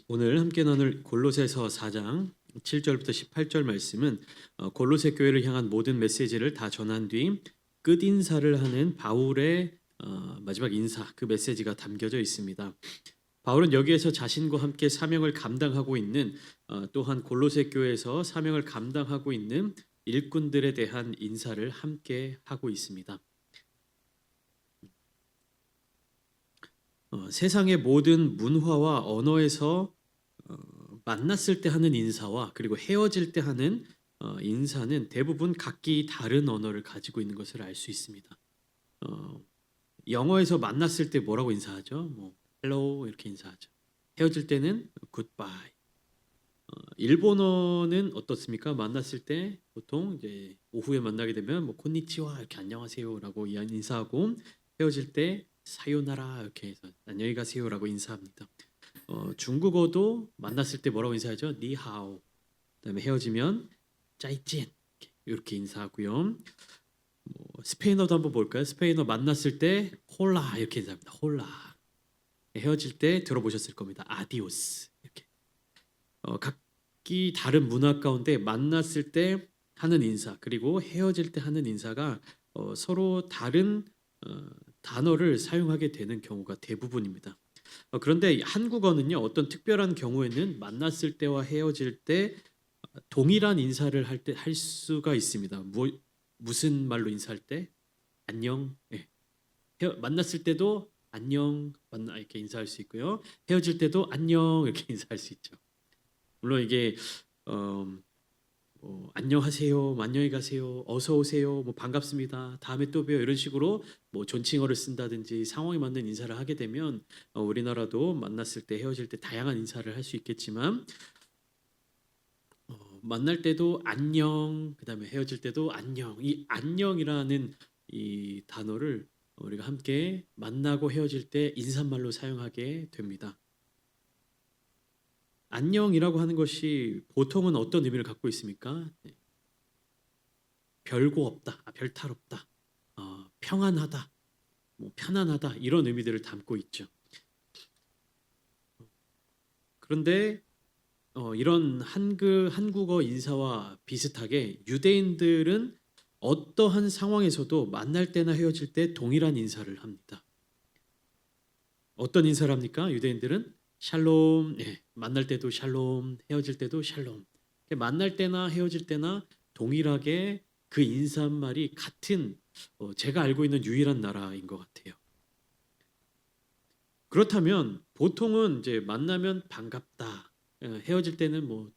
오늘 함께 나눌 골로새서 4장 7절부터 18절 말씀은 골로새 교회를 향한 모든 메시지를 다 전한 뒤 끝인사를 하는 바울의 마지막 인사, 그 메시지가 담겨져 있습니다. 바울은 여기에서 자신과 함께 사명을 감당하고 있는 또한 골로새 교회에서 사명을 감당하고 있는 일꾼들에 대한 인사를 함께 하고 있습니다. 세상의 모든 문화와 언어에서 만났을 때 하는 인사와 그리고 헤어질 때 하는 인사는 대부분 각기 다른 언어를 가지고 있는 것을 알 수 있습니다. 영어에서 만났을 때 뭐라고 인사하죠? 뭐 hello 이렇게 인사하죠. 헤어질 때는 goodbye. 일본어는 어떻습니까? 만났을 때 보통 이제 오후에 만나게 되면 뭐 콘니치와 이렇게 안녕하세요라고 인사하고 헤어질 때 사요나라 이렇게 해서 안녕히 가세요라고 인사합니다. 중국어도 만났을 때 뭐라고 인사하죠? 니하오. 그다음에 헤어지면 짜이찐 이렇게 인사하고요. 스페인어도 한번 볼까요? 스페인어 만났을 때 홀라 이렇게 인사합니다. 홀라. 헤어질 때 들어보셨을 겁니다. 아디오스 이렇게. 각기 다른 문화 가운데 만났을 때 하는 인사 그리고 헤어질 때 하는 인사가 서로 다른 단어를 사용하게 되는 경우가 대부분입니다. 그런데 한국어는요, 어떤 특별한 경우에는 만났을 때와 헤어질 때 동일한 인사를 할 수가 있습니다. 무슨 말로 인사할 때? 안녕. 예. 만났을 때도 안녕 이렇게 인사할 수 있고요. 헤어질 때도 안녕 이렇게 인사할 수 있죠. 물론 이게 안녕하세요, 안녕히 가세요, 어서 오세요, 뭐 반갑습니다, 다음에 또 봬요 이런 식으로 뭐 존칭어를 쓴다든지 상황에 맞는 인사를 하게 되면 우리나라도 만났을 때 헤어질 때 다양한 인사를 할 수 있겠지만 만날 때도 안녕, 그다음에 헤어질 때도 안녕. 이 안녕이라는 이 단어를 우리가 함께 만나고 헤어질 때 인사말로 사용하게 됩니다. 안녕이라고 하는 것이 보통은 어떤 의미를 갖고 있습니까? 별거 없다, 별탈 없다, 평안하다, 뭐 편안하다 이런 의미들을 담고 있죠. 그런데 이런 한국어 인사와 비슷하게 유대인들은 어떠한 상황에서도 만날 때나 헤어질 때 동일한 인사를 합니다. 어떤 인사를 합니까? 유대인들은 샬롬, 만날 때도 샬롬, 헤어질 때도 샬롬. 만날 때나 헤어질 때나 동일하게 그 인사말이 같은 제가 알고 있는 유일한 나라인 것 같아요. 그렇다면 보통은 이제 만나면 반갑다, 헤어질 때는 뭐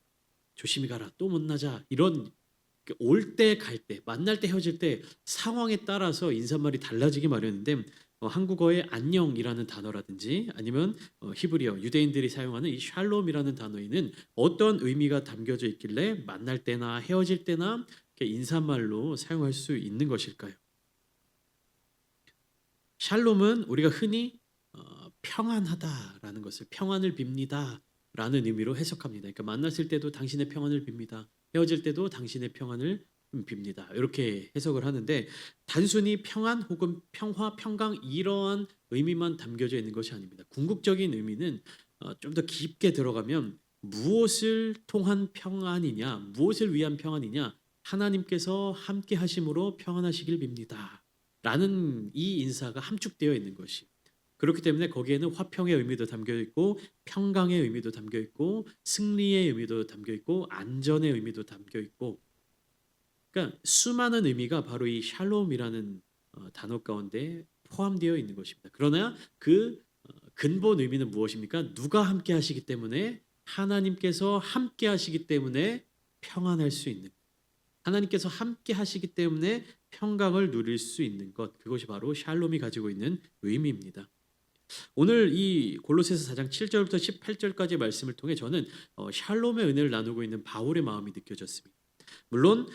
조심히 가라, 또 만나자 이런 올 때, 갈 때, 만날 때, 헤어질 때 상황에 따라서 인사말이 달라지기 마련인데 한국어의 안녕이라는 단어라든지 아니면 히브리어 유대인들이 사용하는 이 샬롬이라는 단어에는 어떤 의미가 담겨져 있길래 만날 때나 헤어질 때나 인사말로 사용할 수 있는 것일까요? 샬롬은 우리가 흔히 평안하다라는 것을 평안을 빕니다 라는 의미로 해석합니다. 그러니까 만났을 때도 당신의 평안을 빕니다. 헤어질 때도 당신의 평안을 빕니다. 이렇게 해석을 하는데 단순히 평안 혹은 평화, 평강 이러한 의미만 담겨져 있는 것이 아닙니다. 궁극적인 의미는 좀 더 깊게 들어가면 무엇을 통한 평안이냐, 무엇을 위한 평안이냐, 하나님께서 함께 하심으로 평안하시길 빕니다. 라는 이 인사가 함축되어 있는 것이 그렇기 때문에 거기에는 화평의 의미도 담겨 있고 평강의 의미도 담겨 있고 승리의 의미도 담겨 있고 안전의 의미도 담겨 있고 그러니까 수많은 의미가 바로 이 샬롬이라는 단어 가운데 포함되어 있는 것입니다. 그러나 그 근본 의미는 무엇입니까? 누가 함께 하시기 때문에 하나님께서 함께 하시기 때문에 평안할 수 있는 하나님께서 함께 하시기 때문에 평강을 누릴 수 있는 것 그것이 바로 샬롬이 가지고 있는 의미입니다. 오늘 이 골로새서 4장 7절부터 18절까지의 말씀을 통해 저는 샬롬의 은혜를 나누고 있는 바울의 마음이 느껴졌습니다. 물론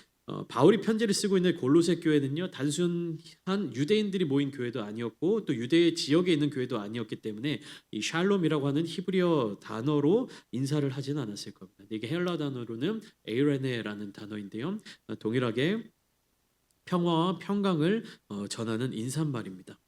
바울이 편지를 쓰고 있는 골로새 교회는요 단순한 유대인들이 모인 교회도 아니었고 또 유대 지역에 있는 교회도 아니었기 때문에 이 샬롬이라고 하는 히브리어 단어로 인사를 하지는 않았을 겁니다. 이게 헬라 단어로는 에이레네라는 단어인데요 동일하게 평화와 평강을 전하는 인사말입니다.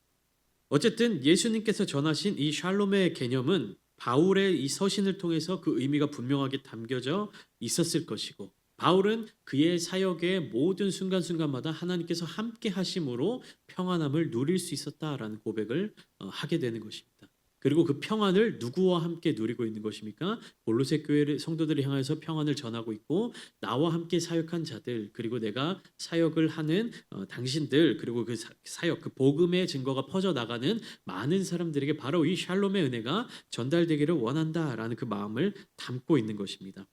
어쨌든 예수님께서 전하신 이 샬롬의 개념은 바울의 이 서신을 통해서 그 의미가 분명하게 담겨져 있었을 것이고 바울은 그의 사역의 모든 순간순간마다 하나님께서 함께 하심으로 평안함을 누릴 수 있었다라는 고백을 하게 되는 것입니다. 그리고 그 평안을 누구와 함께 누리고 있는 것입니까? 골로새 교회 성도들을 향해서 평안을 전하고 있고 나와 함께 사역한 자들 그리고 내가 사역을 하는 당신들 그리고 그 사역 그 복음의 증거가 퍼져 나가는 많은 사람들에게 바로 이 샬롬의 은혜가 전달되기를 원한다라는 그 마음을 담고 있는 것입니다.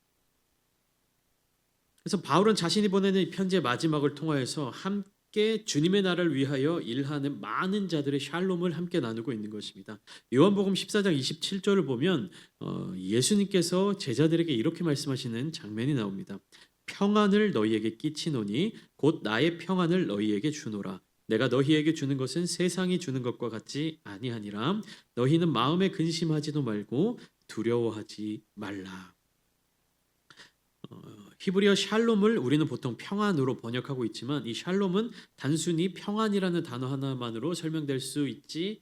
그래서 바울은 자신이 보내는 이 편지의 마지막을 통하여서 함께 주님의 나라를 위하여 일하는 많은 자들의 샬롬을 함께 나누고 있는 것입니다. 요한복음 14장 27절을 보면 예수님께서 제자들에게 이렇게 말씀하시는 장면이 나옵니다. 평안을 너희에게 끼치노니 곧 나의 평안을 너희에게 주노라. 내가 너희에게 주는 것은 세상이 주는 것과 같지 아니하니라. 너희는 마음에 근심하지도 말고 두려워하지 말라. 히브리어 샬롬을 우리는 보통 평안으로 번역하고 있지만 이 샬롬은 단순히 평안이라는 단어 하나만으로 설명되지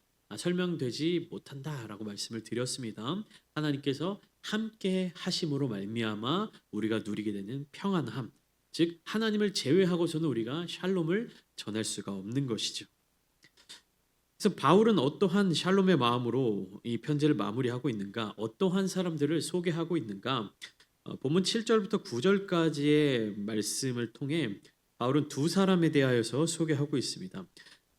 못한다라고 말씀을 드렸습니다. 하나님께서 함께 하심으로 말미암아 우리가 누리게 되는 평안함, 즉 하나님을 제외하고서는 우리가 샬롬을 전할 수가 없는 것이죠. 그래서 바울은 어떠한 샬롬의 마음으로 이 편지를 마무리하고 있는가? 어떠한 사람들을 소개하고 있는가? 본문 7절부터 9절까지의 말씀을 통해 바울은 두 사람에 대하여서 소개하고 있습니다.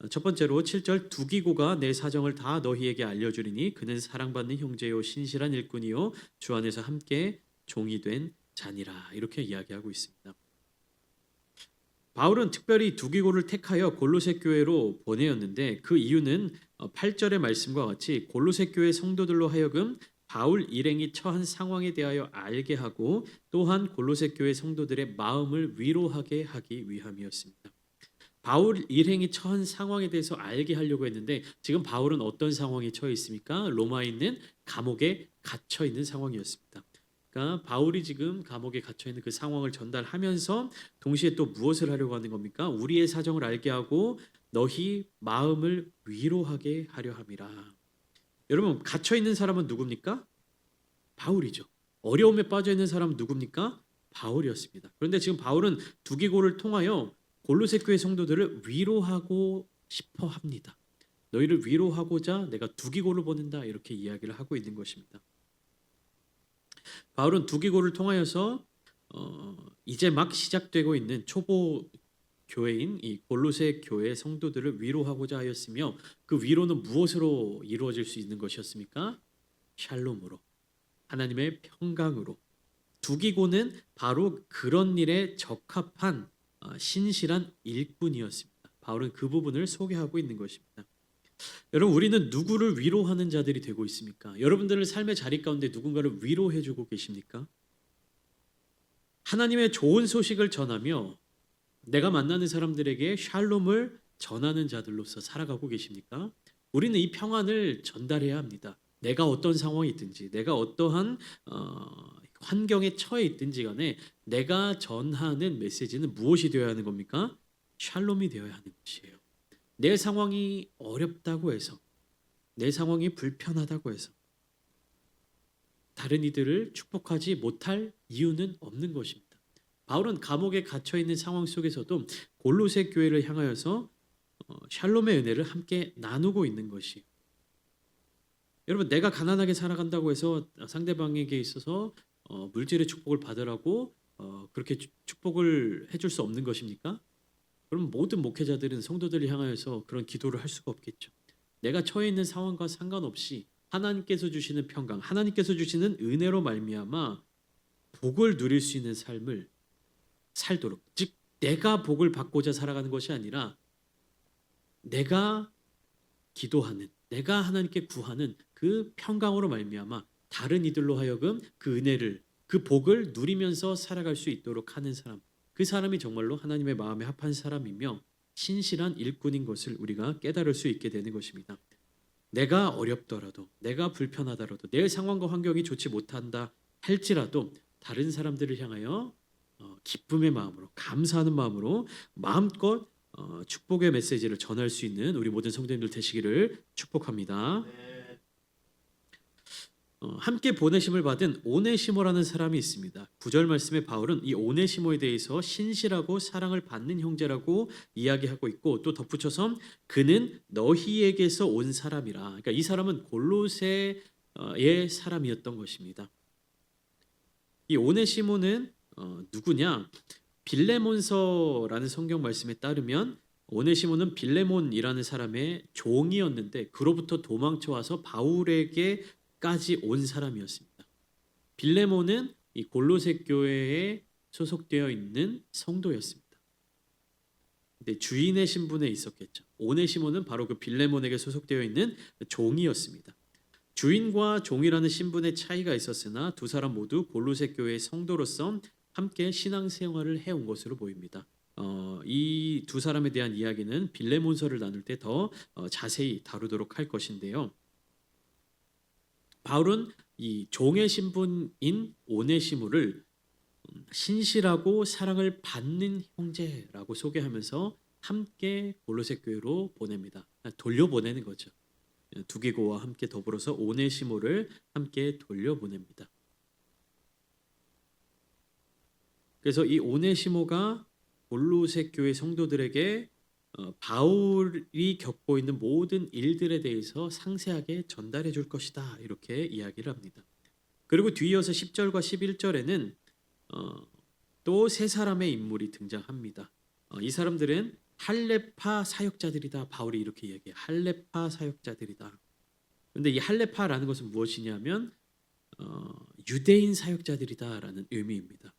첫 번째로 7절 두기고가 내 사정을 다 너희에게 알려주리니 그는 사랑받는 형제요 신실한 일꾼이요 주 안에서 함께 종이 된 자니라 이렇게 이야기하고 있습니다. 바울은 특별히 두기고를 택하여 골로새 교회로 보내었는데 그 이유는 8절의 말씀과 같이 골로새 교회 성도들로 하여금 바울 일행이 처한 상황에 대하여 알게 하고 또한 골로새 교회 성도들의 마음을 위로하게 하기 위함이었습니다. 바울 일행이 처한 상황에 대해서 알게 하려고 했는데 지금 바울은 어떤 상황에 처해 있습니까? 로마에 있는 감옥에 갇혀 있는 상황이었습니다. 그러니까 바울이 지금 감옥에 갇혀 있는 그 상황을 전달하면서 동시에 또 무엇을 하려고 하는 겁니까? 우리의 사정을 알게 하고 너희 마음을 위로하게 하려 함이라. 여러분 갇혀 있는 사람은 누굽니까? 바울이죠. 어려움에 빠져 있는 사람은 누굽니까? 바울이었습니다. 그런데 지금 바울은 두기고를 통하여 골로새 교회 성도들을 위로하고 싶어 합니다. 너희를 위로하고자 내가 두기고를 보낸다 이렇게 이야기를 하고 있는 것입니다. 바울은 두기고를 통하여서 이제 막 시작되고 있는 초보 교회인 이 골로새 교회 성도들을 위로하고자 하였으며 그 위로는 무엇으로 이루어질 수 있는 것이었습니까? 샬롬으로 하나님의 평강으로 두기고는 바로 그런 일에 적합한 신실한 일꾼이었습니다. 바울은 그 부분을 소개하고 있는 것입니다. 여러분 우리는 누구를 위로하는 자들이 되고 있습니까? 여러분들의 삶의 자리 가운데 누군가를 위로해주고 계십니까? 하나님의 좋은 소식을 전하며 내가 만나는 사람들에게 샬롬을 전하는 자들로서 살아가고 계십니까? 우리는 이 평안을 전달해야 합니다. 내가 어떤 상황이 있든지 내가 어떠한 환경에 처해 있든지 간에 내가 전하는 메시지는 무엇이 되어야 하는 겁니까? 샬롬이 되어야 하는 것이에요. 내 상황이 어렵다고 해서 내 상황이 불편하다고 해서 다른 이들을 축복하지 못할 이유는 없는 것입니다. 바울은 감옥에 갇혀 있는 상황 속에서도 골로새 교회를 향하여서 샬롬의 은혜를 함께 나누고 있는 것이에요. 여러분 내가 가난하게 살아간다고 해서 상대방에게 있어서 물질의 축복을 받으라고 그렇게 축복을 해줄 수 없는 것입니까? 그럼 모든 목회자들은 성도들을 향하여서 그런 기도를 할 수가 없겠죠. 내가 처해 있는 상황과 상관없이 하나님께서 주시는 평강, 하나님께서 주시는 은혜로 말미암아 복을 누릴 수 있는 삶을 살도록, 즉 내가 복을 받고자 살아가는 것이 아니라 내가 기도하는, 내가 하나님께 구하는 그 평강으로 말미암아 다른 이들로 하여금 그 은혜를, 그 복을 누리면서 살아갈 수 있도록 하는 사람, 그 사람이 정말로 하나님의 마음에 합한 사람이며 신실한 일꾼인 것을 우리가 깨달을 수 있게 되는 것입니다. 내가 어렵더라도, 내가 불편하더라도, 내 상황과 환경이 좋지 못한다 할지라도 다른 사람들을 향하여 기쁨의 마음으로, 감사하는 마음으로 마음껏 축복의 메시지를 전할 수 있는 우리 모든 성도님들 되시기를 축복합니다. 함께 보내심을 받은 오네시모라는 사람이 있습니다. 9절 말씀에 바울은 이 오네시모에 대해서 신실하고 사랑을 받는 형제라고 이야기하고 있고 또 덧붙여서 그는 너희에게서 온 사람이라. 그러니까 이 사람은 골로새의 사람이었던 것입니다. 이 오네시모는 누구냐? 빌레몬서라는 성경 말씀에 따르면 오네시모는 빌레몬이라는 사람의 종이었는데 그로부터 도망쳐 와서 바울에게까지 온 사람이었습니다. 빌레몬은 이 골로새 교회에 소속되어 있는 성도였습니다. 근데 주인의 신분에 있었겠죠. 오네시모는 바로 그 빌레몬에게 소속되어 있는 종이었습니다. 주인과 종이라는 신분의 차이가 있었으나 두 사람 모두 골로새 교회의 성도로서 함께 신앙생활을 해온 것으로 보입니다. 이 두 사람에 대한 이야기는 빌레몬서를 나눌 때 더 자세히 다루도록 할 것인데요. 바울은 이 종의 신분인 오네시모를 신실하고 사랑을 받는 형제라고 소개하면서 함께 골로새 교회로 보냅니다. 돌려보내는 거죠. 두기고와 함께 더불어서 오네시모를 함께 돌려보냅니다. 그래서 이 오네시모가 골로새 교회 성도들에게 바울이 겪고 있는 모든 일들에 대해서 상세하게 전달해 줄 것이다. 이렇게 이야기를 합니다. 그리고 뒤이어서 10절과 11절에는 또 세 사람의 인물이 등장합니다. 이 사람들은 할레파 사역자들이다. 바울이 이렇게 이야기해요. 할레파 사역자들이다. 그런데 이 할레파라는 것은 무엇이냐면 유대인 사역자들이다라는 의미입니다.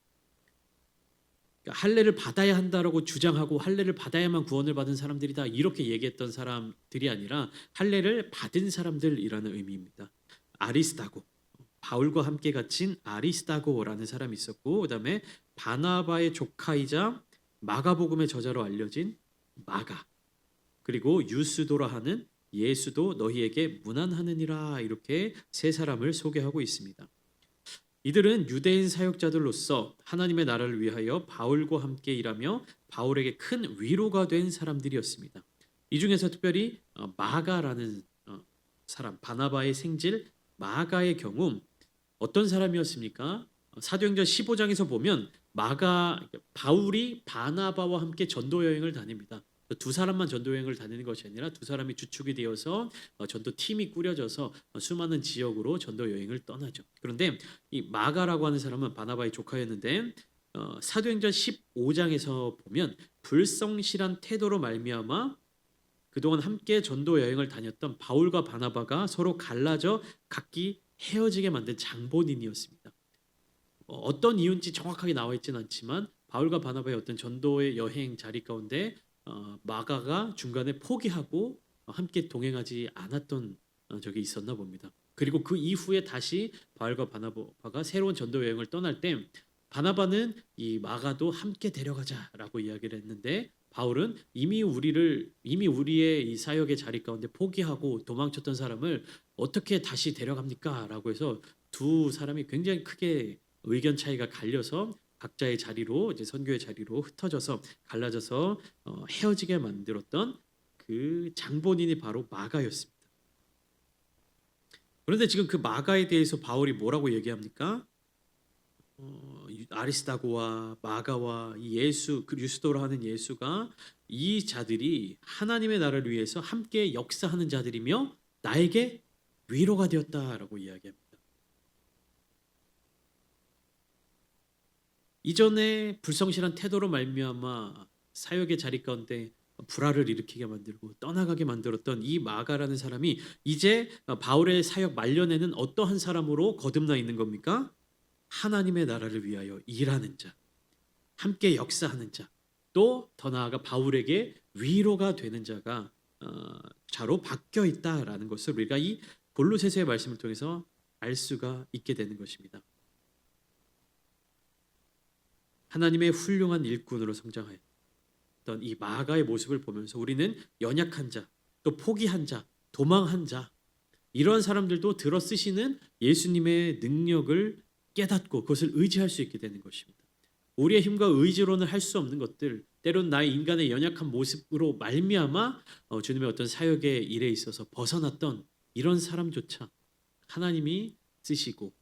그러니까 할례를 받아야 한다라고 주장하고 할례를 받아야만 구원을 받은 사람들이다 이렇게 얘기했던 사람들이 아니라 할례를 받은 사람들이라는 의미입니다. 아리스다고, 바울과 함께 갇힌 아리스다고라는 사람이 있었고 그다음에 바나바의 조카이자 마가복음의 저자로 알려진 마가, 그리고 유스도라 하는 예수도 너희에게 문안하느니라 이렇게 세 사람을 소개하고 있습니다. 이들은 유대인 사역자들로서 하나님의 나라를 위하여 바울과 함께 일하며 바울에게 큰 위로가 된 사람들이었습니다. 이 중에서 특별히 마가라는 사람, 바나바의 생질 마가의 경우 어떤 사람이었습니까? 사도행전 15장에서 보면 바울이 바나바와 함께 전도 여행을 다닙니다. 두 사람만 전도 여행을 다니는 것이 아니라 두 사람이 주축이 되어서 전도 팀이 꾸려져서 수많은 지역으로 전도 여행을 떠나죠. 그런데 이 마가라고 하는 사람은 바나바의 조카였는데 사도행전 15장에서 보면 불성실한 태도로 말미암아 그동안 함께 전도 여행을 다녔던 바울과 바나바가 서로 갈라져 각기 헤어지게 만든 장본인이었습니다. 어떤 이유인지 정확하게 나와 있지는 않지만 바울과 바나바의 어떤 전도의 여행 자리 가운데 마가가 중간에 포기하고 함께 동행하지 않았던 적이 있었나 봅니다. 그리고 그 이후에 다시 바울과 바나바가 새로운 전도 여행을 떠날 때 바나바는 이 마가도 함께 데려가자라고 이야기를 했는데 바울은 이미 우리의 이 사역의 자리 가운데 포기하고 도망쳤던 사람을 어떻게 다시 데려갑니까? 라고 해서 두 사람이 굉장히 크게 의견 차이가 갈려서 각자의 자리로 이제 선교의 자리로 흩어져서 갈라져서 헤어지게 만들었던 그 장본인이 바로 마가였습니다. 그런데 지금 그 마가에 대해서 바울이 뭐라고 얘기합니까? 아리스다고와 마가와 이 예수, 그 유스도라 하는 예수가 이 자들이 하나님의 나라를 위해서 함께 역사하는 자들이며 나에게 위로가 되었다라고 이야기합니다. 이전에 불성실한 태도로 말미암아 사역의 자리 가운데 불화를 일으키게 만들고 떠나가게 만들었던 이 마가라는 사람이 이제 바울의 사역 말년에는 어떠한 사람으로 거듭나 있는 겁니까? 하나님의 나라를 위하여 일하는 자, 함께 역사하는 자, 또 더 나아가 바울에게 위로가 되는 자로 바뀌어 있다라는 것을 우리가 이 골로새서의 말씀을 통해서 알 수가 있게 되는 것입니다. 하나님의 훌륭한 일꾼으로 성장하였던 이 마가의 모습을 보면서 우리는 연약한 자, 또 포기한 자, 도망한 자, 이러한 사람들도 들어 쓰시는 예수님의 능력을 깨닫고 그것을 의지할 수 있게 되는 것입니다. 우리의 힘과 의지로는 할 수 없는 것들, 때론 나의 인간의 연약한 모습으로 말미암아 주님의 어떤 사역의 일에 있어서 벗어났던 이런 사람조차 하나님이 쓰시고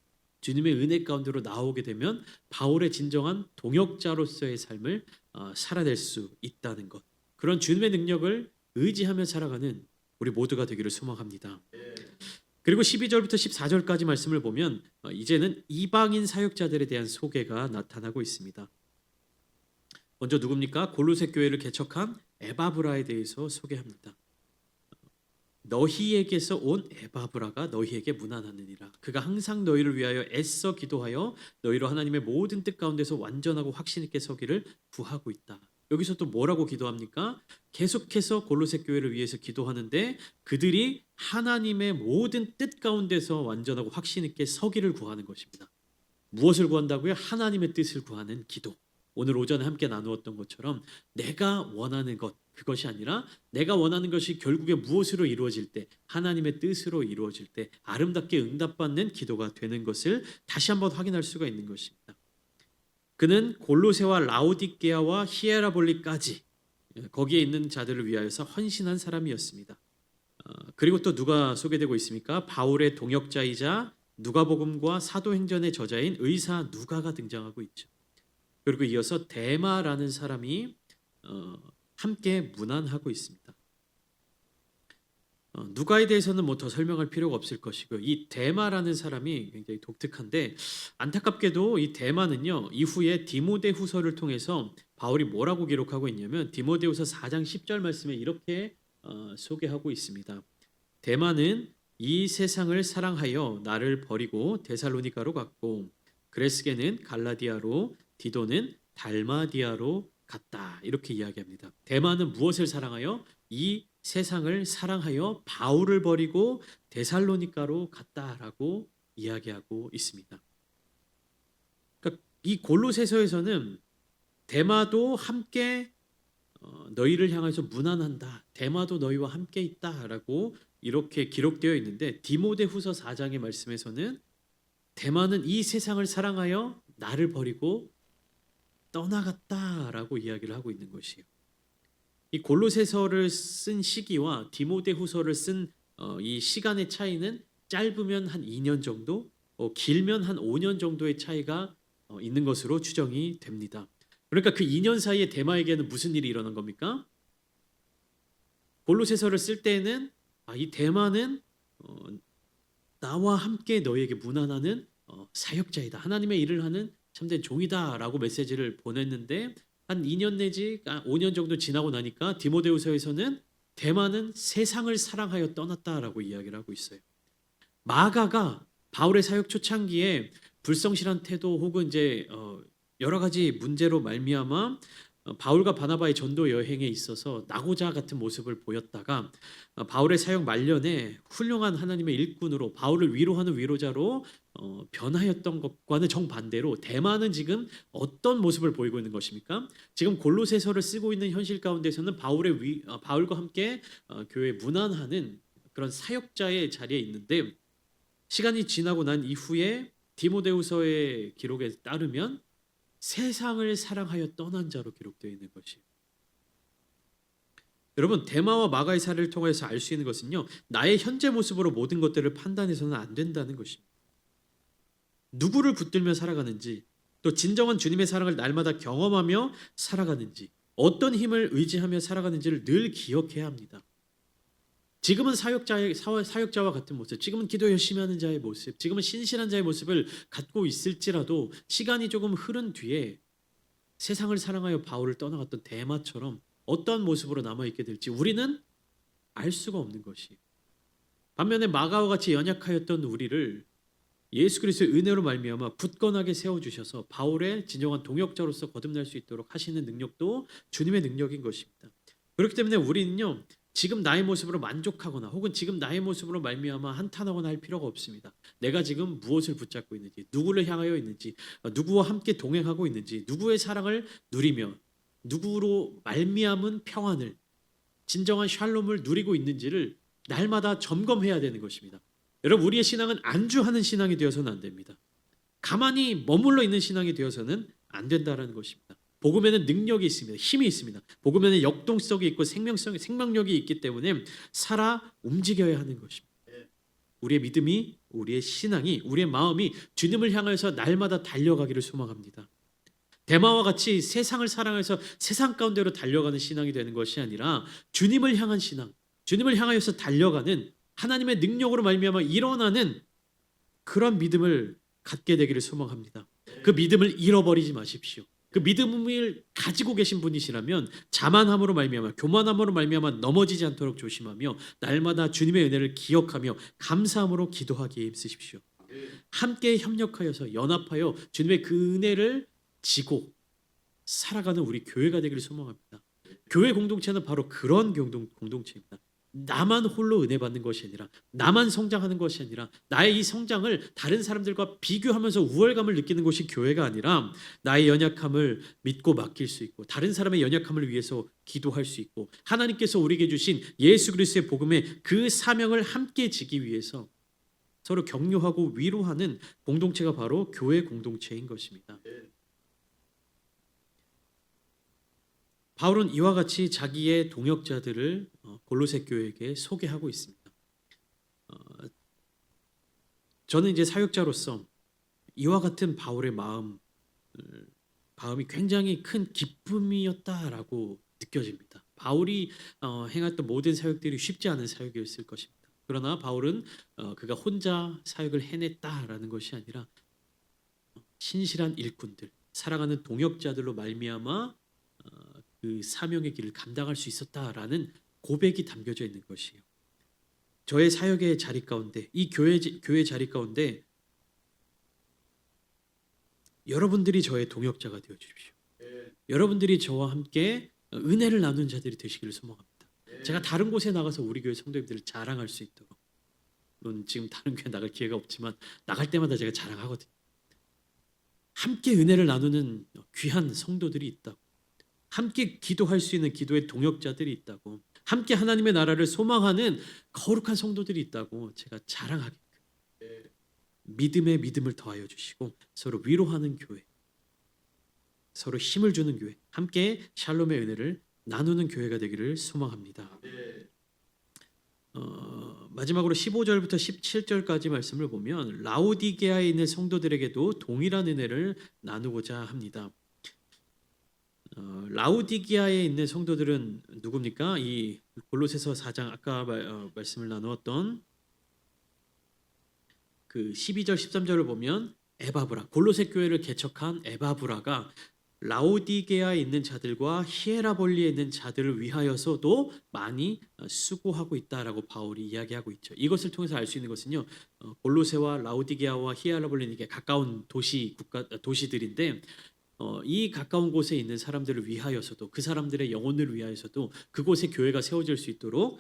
주님의 은혜 가운데로 나오게 되면 바울의 진정한 동역자로서의 삶을 살아낼 수 있다는 것. 그런 주님의 능력을 의지하며 살아가는 우리 모두가 되기를 소망합니다. 그리고 12절부터 14절까지 말씀을 보면 이제는 이방인 사역자들에 대한 소개가 나타나고 있습니다. 먼저 누굽니까? 골로새 교회를 개척한 에바브라에 대해서 소개합니다. 너희에게서 온 에바브라가 너희에게 문안하느니라. 그가 항상 너희를 위하여 애써 기도하여 너희로 하나님의 모든 뜻 가운데서 완전하고 확신 있게 서기를 구하고 있다. 여기서 또 뭐라고 기도합니까? 계속해서 골로새 교회를 위해서 기도하는데 그들이 하나님의 모든 뜻 가운데서 완전하고 확신 있게 서기를 구하는 것입니다. 무엇을 구한다고요? 하나님의 뜻을 구하는 기도. 오늘 오전에 함께 나누었던 것처럼 내가 원하는 것, 그것이 아니라 내가 원하는 것이 결국에 무엇으로 이루어질 때, 하나님의 뜻으로 이루어질 때 아름답게 응답받는 기도가 되는 것을 다시 한번 확인할 수가 있는 것입니다. 그는 골로새와 라오디게아와 히에라볼리까지 거기에 있는 자들을 위하여서 헌신한 사람이었습니다. 그리고 또 누가 소개되고 있습니까? 바울의 동역자이자 누가복음과 사도행전의 저자인 의사 누가가 등장하고 있죠. 그리고 이어서 데마라는 사람이 함께 문안하고 있습니다. 누가에 대해서는 뭐 더 설명할 필요가 없을 것이고 이 데마라는 사람이 굉장히 독특한데 안타깝게도 이 데마는요 이후에 디모데후서를 통해서 바울이 뭐라고 기록하고 있냐면 디모데후서 4장 10절 말씀에 이렇게 소개하고 있습니다. 데마는 이 세상을 사랑하여 나를 버리고 데살로니가로 갔고 그레스게는 갈라디아로 디도는 달마디아로 갔다. 이렇게 이야기합니다. 데마는 무엇을 사랑하여? 이 세상을 사랑하여 바울을 버리고 데살로니가로 갔다라고 이야기하고 있습니다. 그러니까 이 골로새서에서는 데마도 함께 너희를 향해서 문안한다. 데마도 너희와 함께 있다라고 이렇게 기록되어 있는데 디모데후서 4장의 말씀에서는 데마는 이 세상을 사랑하여 나를 버리고 떠나갔다라고 이야기를 하고 있는 것이에요. 이 골로새서를 쓴 시기와 디모데후서를 쓴 이 시간의 차이는 짧으면 한 2년 정도, 길면 한 5년 정도의 차이가 있는 것으로 추정이 됩니다. 그러니까 그 2년 사이에 데마에게는 무슨 일이 일어난 겁니까? 골로새서를 쓸 때에는 이 데마는 나와 함께 너희에게 문안하는 사역자이다. 하나님의 일을 하는 참된 종이다라고 메시지를 보냈는데 한 2년 내지 5년 정도 지나고 나니까 디모데후서에서는 데마는 세상을 사랑하여 떠났다라고 이야기를 하고 있어요. 마가가 바울의 사역 초창기에 불성실한 태도 혹은 이제 여러 가지 문제로 말미암아 바울과 바나바의 전도 여행에 있어서 낙오자 같은 모습을 보였다가 바울의 사역 말년에 훌륭한 하나님의 일꾼으로 바울을 위로하는 위로자로 변하였던 것과는 정반대로 데마는 지금 어떤 모습을 보이고 있는 것입니까? 지금 골로새서를 쓰고 있는 현실 가운데서는 바울과 함께 교회에 문안하는 그런 사역자의 자리에 있는데 시간이 지나고 난 이후에 디모데후서의 기록에 따르면 세상을 사랑하여 떠난 자로 기록되어 있는 것이에요. 여러분 데마와 마가의 사례를 통해서 알 수 있는 것은요. 나의 현재 모습으로 모든 것들을 판단해서는 안 된다는 것입니다. 누구를 붙들며 살아가는지 또 진정한 주님의 사랑을 날마다 경험하며 살아가는지 어떤 힘을 의지하며 살아가는지를 늘 기억해야 합니다. 지금은 사역자와 같은 모습, 지금은 기도 열심히 하는 자의 모습, 지금은 신실한 자의 모습을 갖고 있을지라도 시간이 조금 흐른 뒤에 세상을 사랑하여 바울을 떠나갔던 데마처럼 어떤 모습으로 남아있게 될지 우리는 알 수가 없는 것이에요. 반면에 마가와 같이 연약하였던 우리를 예수 그리스도의 은혜로 말미암아 굳건하게 세워주셔서 바울의 진정한 동역자로서 거듭날 수 있도록 하시는 능력도 주님의 능력인 것입니다. 그렇기 때문에 우리는요. 지금 나의 모습으로 만족하거나 혹은 지금 나의 모습으로 말미암아 한탄하거나 할 필요가 없습니다. 내가 지금 무엇을 붙잡고 있는지, 누구를 향하여 있는지, 누구와 함께 동행하고 있는지, 누구의 사랑을 누리며 누구로 말미암은 평안을, 진정한 샬롬을 누리고 있는지를 날마다 점검해야 되는 것입니다. 여러분 우리의 신앙은 안주하는 신앙이 되어서는 안 됩니다. 가만히 머물러 있는 신앙이 되어서는 안 된다는 것입니다. 복음에는 능력이 있습니다. 힘이 있습니다. 복음에는 역동성이 있고 생명력이 있기 때문에 살아 움직여야 하는 것입니다. 우리의 믿음이, 우리의 신앙이, 우리의 마음이 주님을 향해서 날마다 달려가기를 소망합니다. 데마와 같이 세상을 사랑해서 세상 가운데로 달려가는 신앙이 되는 것이 아니라 주님을 향한 신앙, 주님을 향하여서 달려가는 하나님의 능력으로 말미암아 일어나는 그런 믿음을 갖게 되기를 소망합니다. 그 믿음을 잃어버리지 마십시오. 그 믿음을 가지고 계신 분이시라면 자만함으로 말미암아, 교만함으로 말미암아 넘어지지 않도록 조심하며 날마다 주님의 은혜를 기억하며 감사함으로 기도하기에 힘쓰십시오. 함께 협력하여서 연합하여 주님의 그 은혜를 지고 살아가는 우리 교회가 되기를 소망합니다. 교회 공동체는 바로 그런 공동체입니다. 나만 홀로 은혜 받는 것이 아니라, 나만 성장하는 것이 아니라, 나의 이 성장을 다른 사람들과 비교하면서 우월감을 느끼는 것이 교회가 아니라, 나의 연약함을 믿고 맡길 수 있고 다른 사람의 연약함을 위해서 기도할 수 있고 하나님께서 우리에게 주신 예수 그리스도의 복음의 그 사명을 함께 지기 위해서 서로 격려하고 위로하는 공동체가 바로 교회 공동체인 것입니다. 바울은 이와 같이 자기의 동역자들을 골로새 교회에게 소개하고 있습니다. 저는 이제 사역자로서 이와 같은 바울의 마음이 굉장히 큰 기쁨이었다라고 느껴집니다. 바울이 행했던 모든 사역들이 쉽지 않은 사역이었을 것입니다. 그러나 바울은 그가 혼자 사역을 해냈다라는 것이 아니라 신실한 일꾼들, 사랑하는 동역자들로 말미암아 그 사명의 길을 감당할 수 있었다라는 고백이 담겨져 있는 것이에요. 저의 사역의 자리 가운데, 이 교회 자리 가운데 여러분들이 저의 동역자가 되어 주십시오. 여러분들이 저와 함께 은혜를 나눈 자들이 되시기를 소망합니다. 제가 다른 곳에 나가서 우리 교회 성도님들을 자랑할 수 있도록, 물론 지금 다른 교회 나갈 기회가 없지만 나갈 때마다 제가 자랑하거든요. 함께 은혜를 나누는 귀한 성도들이 있다고, 함께 기도할 수 있는 기도의 동역자들이 있다고, 함께 하나님의 나라를 소망하는 거룩한 성도들이 있다고 제가 자랑하게끔 믿음에 믿음을 더하여 주시고 서로 위로하는 교회, 서로 힘을 주는 교회, 함께 샬롬의 은혜를 나누는 교회가 되기를 소망합니다. 마지막으로 15절부터 17절까지 말씀을 보면 라오디게아에 있는 성도들에게도 동일한 은혜를 나누고자 합니다. 라오디게아에 있는 성도들은 누굽니까? 이 골로새서 4장 아까 말씀을 나누었던 그 12절 13절을 보면 에바브라, 골로새 교회를 개척한 에바브라가 라오디게아에 있는 자들과 히에라볼리에 있는 자들을 위하여서도 많이 수고하고 있다라고 바울이 이야기하고 있죠. 이것을 통해서 알 수 있는 것은요, 골로새와 라오디게아와 히에라볼리는 이게 가까운 도시들인데 이 가까운 곳에 있는 사람들을 위하여서도, 그 사람들의 영혼을 위하여서도 그곳에 교회가 세워질 수 있도록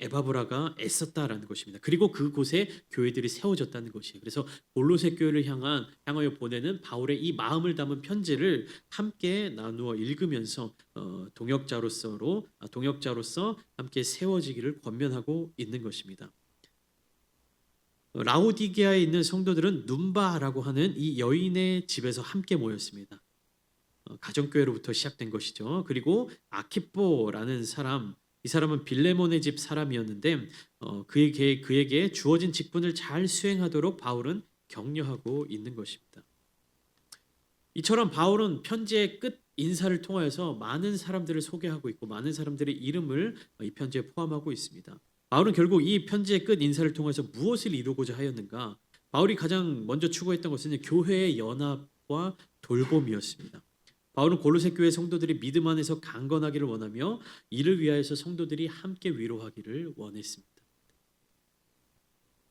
에바브라가 애썼다라는 것입니다. 그리고 그곳에 교회들이 세워졌다는 것이에요. 그래서 골로새 교회를 향하여 보내는 바울의 이 마음을 담은 편지를 함께 나누어 읽으면서 동역자로서 함께 세워지기를 권면하고 있는 것입니다. 라오디게아에 있는 성도들은 눈바라고 하는 이 여인의 집에서 함께 모였습니다. 가정교회로부터 시작된 것이죠. 그리고 아키뽀라는 사람, 이 사람은 빌레몬의 집 사람이었는데 그에게 주어진 직분을 잘 수행하도록 바울은 격려하고 있는 것입니다. 이처럼 바울은 편지의 끝 인사를 통하여서 많은 사람들을 소개하고 있고 많은 사람들의 이름을 이 편지에 포함하고 있습니다. 바울은 결국 이 편지의 끝 인사를 통해서 무엇을 이루고자 하였는가? 바울이 가장 먼저 추구했던 것은 교회의 연합과 돌봄이었습니다. 바울은 골로새 교회 성도들이 믿음 안에서 강건하기를 원하며 이를 위하여서 성도들이 함께 위로하기를 원했습니다.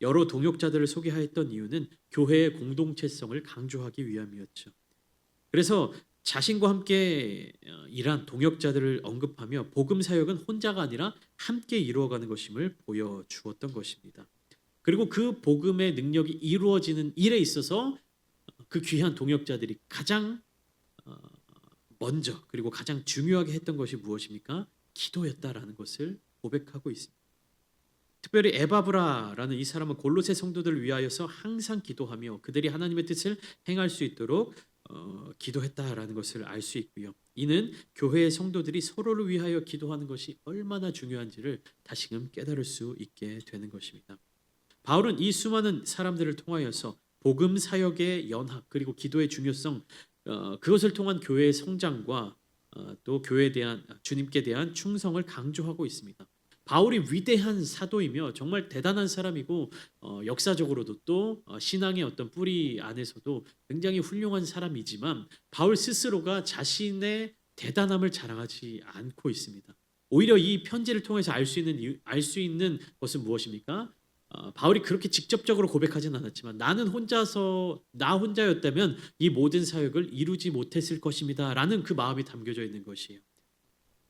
여러 동역자들을 소개하였던 이유는 교회의 공동체성을 강조하기 위함이었죠. 그래서 자신과 함께 일한 동역자들을 언급하며 복음 사역은 혼자가 아니라 함께 이루어가는 것임을 보여주었던 것입니다. 그리고 그 복음의 능력이 이루어지는 일에 있어서 그 귀한 동역자들이 가장 먼저 그리고 가장 중요하게 했던 것이 무엇입니까? 기도였다라는 것을 고백하고 있습니다. 특별히 에바브라라는 이 사람은 골로새 성도들을 위하여서 항상 기도하며 그들이 하나님의 뜻을 행할 수 있도록 기도했다라는 것을 알 수 있고요. 이는 교회의 성도들이 서로를 위하여 기도하는 것이 얼마나 중요한지를 다시금 깨달을 수 있게 되는 것입니다. 바울은 이 수많은 사람들을 통하여서 복음 사역의 연합 그리고 기도의 중요성 그것을 통한 교회의 성장과 또 교회에 대한 주님께 대한 충성을 강조하고 있습니다. 바울이 위대한 사도이며 정말 대단한 사람이고 역사적으로도 또 신앙의 어떤 뿌리 안에서도 굉장히 훌륭한 사람이지만 바울 스스로가 자신의 대단함을 자랑하지 않고 있습니다. 오히려 이 편지를 통해서 알 수 있는 것은 무엇입니까? 바울이 그렇게 직접적으로 고백하진 않았지만 나 혼자였다면 이 모든 사역을 이루지 못했을 것입니다라는 그 마음이 담겨져 있는 것이에요.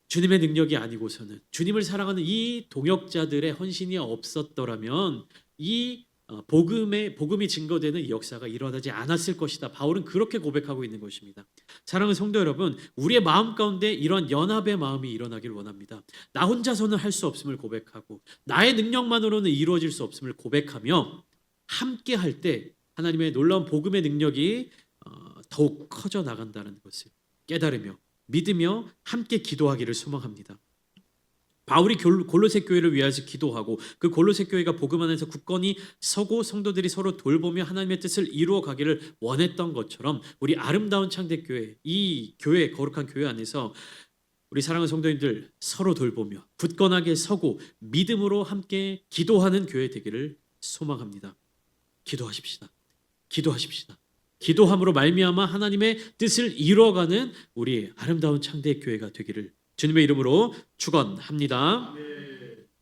주님의 능력이 아니고서는 주님을 사랑하는 이 동역자들의 헌신이 없었더라면 이 복음이 증거되는 이 역사가 일어나지 않았을 것이다. 바울은 그렇게 고백하고 있는 것입니다. 사랑하는 성도 여러분, 우리의 마음 가운데 이런 연합의 마음이 일어나길 원합니다. 나 혼자서는 할 수 없음을 고백하고 나의 능력만으로는 이루어질 수 없음을 고백하며 함께 할 때 하나님의 놀라운 복음의 능력이 더욱 커져 나간다는 것을 깨달으며 믿으며 함께 기도하기를 소망합니다. 바울이 골로새 교회를 위해서 기도하고 그 골로새 교회가 복음 안에서 굳건히 서고 성도들이 서로 돌보며 하나님의 뜻을 이루어 가기를 원했던 것처럼 우리 아름다운 창대교회 이 교회 거룩한 교회 안에서 우리 사랑하는 성도님들 서로 돌보며 굳건하게 서고 믿음으로 함께 기도하는 교회 되기를 소망합니다. 기도하십시다. 기도하십시다. 기도함으로 말미암아 하나님의 뜻을 이루어가는 우리 아름다운 창대 교회가 되기를 주님의 이름으로 축원합니다.